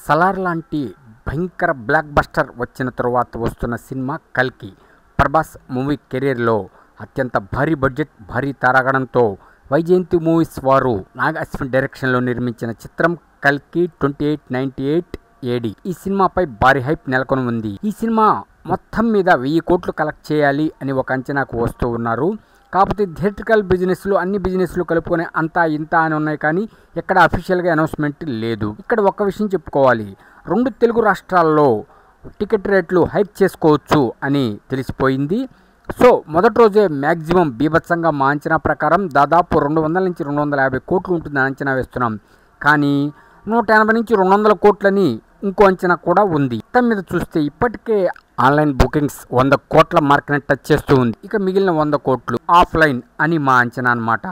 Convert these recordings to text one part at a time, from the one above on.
సలార్ లాంటి భయంకర block buster వచ్చిన తరువాత వస్తున్న సినిమా కల్కి. ప్రభాస్ మూవీ కెరీర్లో అత్యంత భారీ బడ్జెట్, భారీ తారాగణంతో వైజయంతి మూవీస్ వారు నాగ అశ్విన్ డైరెక్షన్లో నిర్మించిన చిత్రం కల్కి 2898 AD. ఈ సినిమాపై భారీ హైప్ నెలకొని ఉంది. ఈ సినిమా మొత్తం మీద 1000 కోట్లు కలెక్ట్ చేయాలి అని ఒక అంచనాకు వస్తూ ఉన్నారు. కాకపోతే థియేట్రికల్ బిజినెస్లు అన్ని బిజినెస్లు కలుపుకొని అంతా ఇంత అని ఉన్నాయి, కానీ ఎక్కడ అఫీషియల్గా అనౌన్స్మెంట్ లేదు. ఇక్కడ ఒక్క విషయం చెప్పుకోవాలి, 2 తెలుగు రాష్ట్రాల్లో టికెట్ రేట్లు హైక్ చేసుకోవచ్చు అని తెలిసిపోయింది. సో మొదటి రోజే మ్యాక్సిమం బీభత్సంగా మా అంచనా ప్రకారం దాదాపు 200 నుంచి 250 కోట్లు ఉంటుందని అంచనా వేస్తున్నాం. కానీ 180 నుంచి 200 కోట్లని ఇంకో అంచనా కూడా ఉంది. మొత్తం మీద చూస్తే ఇప్పటికే ఆన్లైన్ బుకింగ్స్ 100 కోట్ల మార్క్ని టచ్ చేస్తూ ఉంది. ఇక మిగిలిన 100 కోట్లు ఆఫ్లైన్ అని మా అంచనా అనమాట.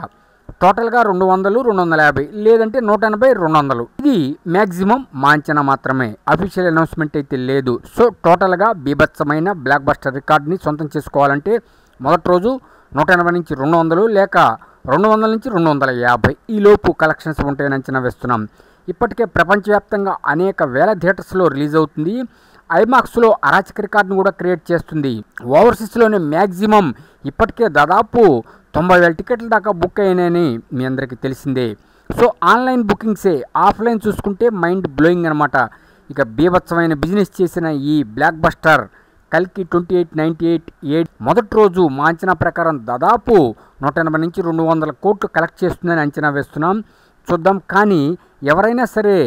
టోటల్గా 200, 250 లేదంటే 180, 200 ఇది మ్యాక్సిమం మా అంచనా మాత్రమే. అఫీషియల్ అనౌన్స్మెంట్ అయితే లేదు. సో టోటల్గా బీభత్సమైన బ్లాక్ బస్టర్ రికార్డ్ని సొంతం చేసుకోవాలంటే మొదటి రోజు 180 నుంచి 200 లేక 200 నుంచి 250 ఈ లోపు కలెక్షన్స్ ఉంటాయని అంచనా వేస్తున్నాం. ఇప్పటికే ప్రపంచవ్యాప్తంగా అనేక వేల థియేటర్స్లో రిలీజ్ అవుతుంది. ఐమాక్స్లో అరాచక రికార్డును కూడా క్రియేట్ చేస్తుంది. ఓవర్సీస్లోనే మ్యాక్సిమం ఇప్పటికే దాదాపు 90,000 టికెట్ల దాకా బుక్ అయినాయని మీ అందరికీ తెలిసిందే. సో ఆన్లైన్ బుకింగ్సే, ఆఫ్లైన్ చూసుకుంటే మైండ్ బ్లోయింగ్ అనమాట. ఇక బీభత్సమైన బిజినెస్ చేసిన ఈ బ్లాక్ బస్టర్ కల్కి 2898 AD మొదటి రోజు మా అంచనా ప్రకారం దాదాపు 180 నుంచి 200 కోట్లు కలెక్ట్ చేస్తుందని అంచనా వేస్తున్నాం. చూద్దాం. కానీ ఎవరైనా సరే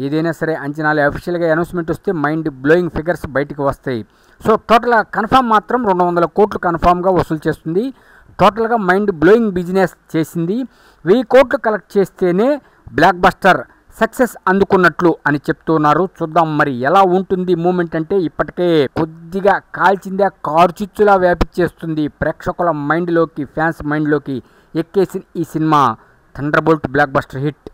ఏదైనా సరే అంచనాలు అఫీషియల్గా అనౌన్స్మెంట్ వస్తే మైండ్ బ్లోయింగ్ ఫిగర్స్ బయటికి వస్తాయి. సో టోటల్గా కన్ఫామ్ మాత్రం 200 కోట్లు కన్ఫామ్గా వసూలు చేస్తుంది. టోటల్గా మైండ్ బ్లోయింగ్ బిజినెస్ చేసింది. 1000 కోట్లు కలెక్ట్ చేస్తేనే బ్లాక్ బస్టర్ సక్సెస్ అందుకున్నట్లు అని చెప్తున్నారు. చూద్దాం మరి ఎలా ఉంటుంది మూమెంట్. అంటే ఇప్పటికే కొద్దిగా కాల్చిందే కారు చిచ్చులా వ్యాపించేస్తుంది. ప్రేక్షకుల మైండ్లోకి, ఫ్యాన్స్ మైండ్లోకి ఎక్కేసిన ఈ cinema thunderbolt block buster hit.